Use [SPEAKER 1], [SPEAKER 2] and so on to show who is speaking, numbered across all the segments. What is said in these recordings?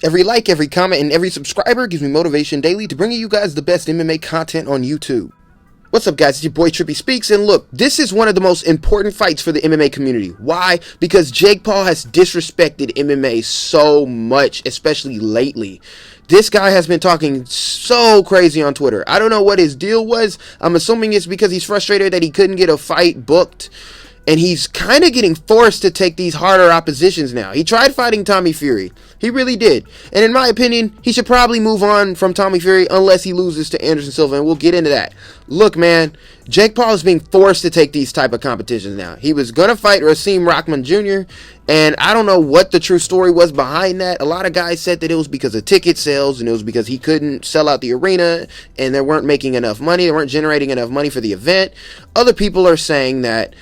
[SPEAKER 1] Every like, every comment, and every subscriber gives me motivation daily to bring you guys the best MMA content on YouTube. What's up, guys? It's your boy Trippy Speaks, and look, this is one of the most important fights for the MMA community. Why? Because Jake Paul has disrespected MMA so much, especially lately. This guy has been talking so crazy on Twitter. I don't know what his deal was. I'm assuming it's because he's frustrated that he couldn't get a fight booked. And he's kind of getting forced to take these harder oppositions now. He tried fighting Tommy Fury. He really did. And in my opinion, he should probably move on from Tommy Fury unless he loses to Anderson Silva. And we'll get into that. Look, man, Jake Paul is being forced to take these type of competitions now. He was going to fight Rasim Rahman Jr. And I don't know what the true story was behind that. A lot of guys said that it was because of ticket sales. And it was because he couldn't sell out the arena. And they weren't making enough money. They weren't generating enough money for the event. Other people are saying that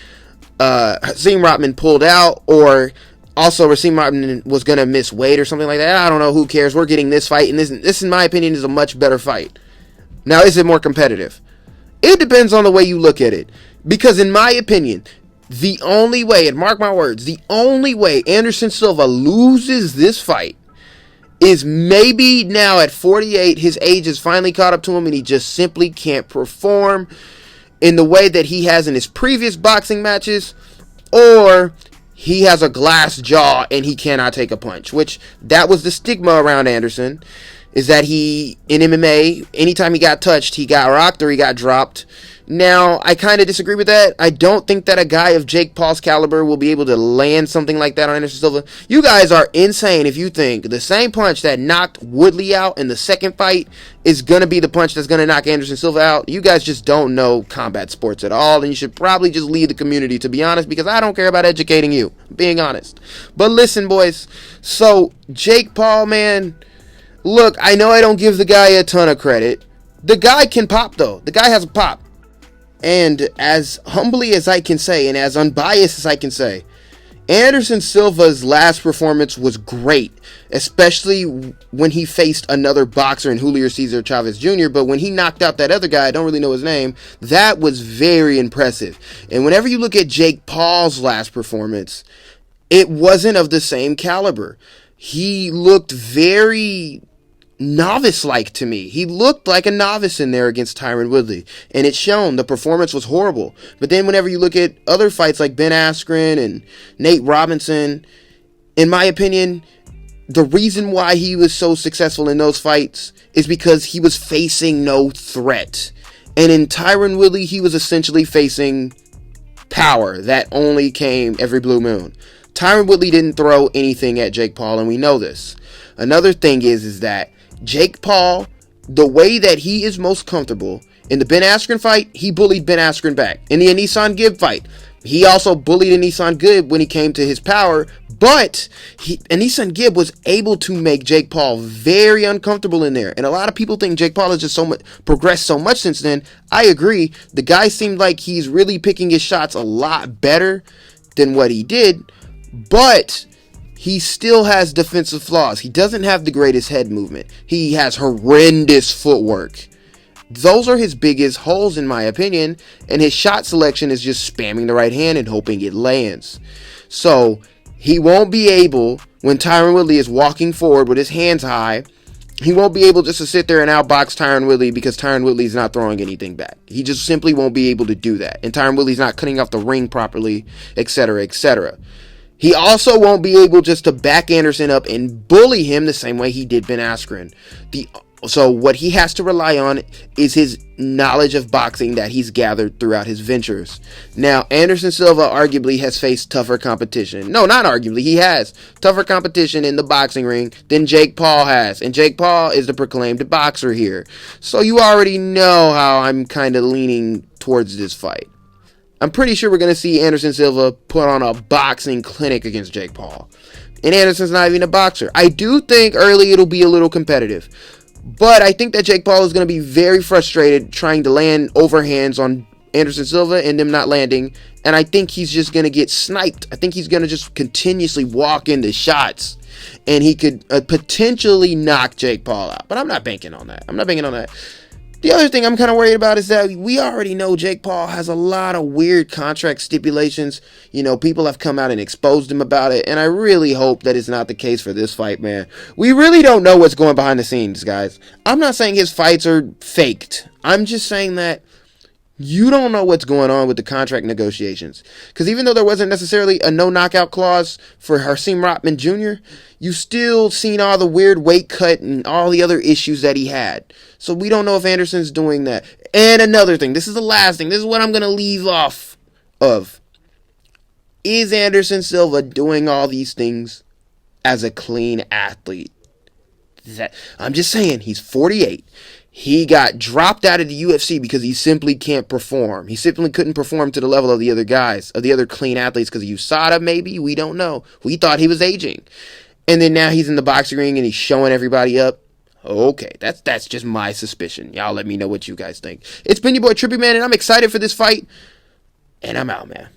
[SPEAKER 1] Rasim Rahman pulled out, or also Rasim Rahman was going to miss weight or something like that. I don't know. Who cares? We're getting this fight, and this, in my opinion, is a much better fight. Now, is it more competitive? It depends on the way you look at it. Because in my opinion, the only way, and mark my words, the only way Anderson Silva loses this fight is maybe now at 48, his age has finally caught up to him, and he just simply can't perform in the way that he has in his previous boxing matches, or he has a glass jaw and he cannot take a punch, which that was the stigma around Anderson, is that he, in MMA, anytime he got touched, he got rocked or he got dropped. Now, I kind of disagree with that. I don't think that a guy of Jake Paul's caliber will be able to land something like that on Anderson Silva. You guys are insane if you think the same punch that knocked Woodley out in the second fight is going to be the punch that's going to knock Anderson Silva out. You guys just don't know combat sports at all, and you should probably just leave the community, to be honest, because I don't care about educating you, being honest. But listen, boys, so Jake Paul, man, look, I know I don't give the guy a ton of credit. The guy can pop, though. The guy has a pop. And as humbly as I can say, and as unbiased as I can say, Anderson Silva's last performance was great, especially when he faced another boxer in Julio Cesar Chavez Jr., but when he knocked out that other guy, I don't really know his name, that was very impressive. And whenever you look at Jake Paul's last performance, it wasn't of the same caliber. He looked very novice-like to me. He looked like a novice in there against Tyron Woodley, and it's shown. The performance was horrible. But then whenever you look at other fights like Ben Askren and Nate Robinson, in my opinion, the reason why he was so successful in those fights is because he was facing no threat. And in Tyron Woodley, he was essentially facing power that only came every blue moon. Tyron Woodley didn't throw anything at Jake Paul, and we know this. Another thing is that Jake Paul, the way that he is most comfortable, in the Ben Askren fight, he bullied Ben Askren back. In the Anissan Gibb fight, he also bullied Anissan Gibb when he came to his power, but Anissan Gibb was able to make Jake Paul very uncomfortable in there. And a lot of people think Jake Paul has just progressed so much since then. I agree. The guy seemed like he's really picking his shots a lot better than what he did, but he still has defensive flaws. He doesn't have the greatest head movement. He has horrendous footwork. Those are his biggest holes, in my opinion. And his shot selection is just spamming the right hand and hoping it lands. So he won't be able, when Tyron Woodley is walking forward with his hands high, he won't be able just to sit there and outbox Tyron Woodley because Tyron Woodley's not throwing anything back. He just simply won't be able to do that. And Tyron Woodley's not cutting off the ring properly, etc., etc. He also won't be able just to back Anderson up and bully him the same way he did Ben Askren. So what he has to rely on is his knowledge of boxing that he's gathered throughout his ventures. Now, Anderson Silva arguably has faced tougher competition. No, not arguably. He has tougher competition in the boxing ring than Jake Paul has. And Jake Paul is the proclaimed boxer here. So you already know how I'm kind of leaning towards this fight. I'm pretty sure we're going to see Anderson Silva put on a boxing clinic against Jake Paul. And Anderson's not even a boxer. I do think early it'll be a little competitive. But I think that Jake Paul is going to be very frustrated trying to land overhands on Anderson Silva and them not landing. And I think he's just going to get sniped. I think he's going to just continuously walk into shots. And he could potentially knock Jake Paul out. But I'm not banking on that. The other thing I'm kind of worried about is that we already know Jake Paul has a lot of weird contract stipulations. You know, people have come out and exposed him about it, and I really hope that it's not the case for this fight, man. We really don't know what's going behind the scenes, guys. I'm not saying his fights are faked. I'm just saying that you don't know what's going on with the contract negotiations. Because even though there wasn't necessarily a no knockout clause for Hakeem Rotman Jr., you still seen all the weird weight cut and all the other issues that he had. So we don't know if Anderson's doing that. And another thing, this is the last thing, this is what I'm going to leave off of. Is Anderson Silva doing all these things as a clean athlete? I'm just saying, he's 48. He got dropped out of the UFC because he simply can't perform. He simply couldn't perform to the level of the other guys, of the other clean athletes, because of USADA, maybe. We don't know. We thought he was aging. And then now he's in the boxing ring and he's showing everybody up. Okay, that's just my suspicion. Y'all let me know what you guys think. It's been your boy Trippy Man, and I'm excited for this fight. And I'm out, man.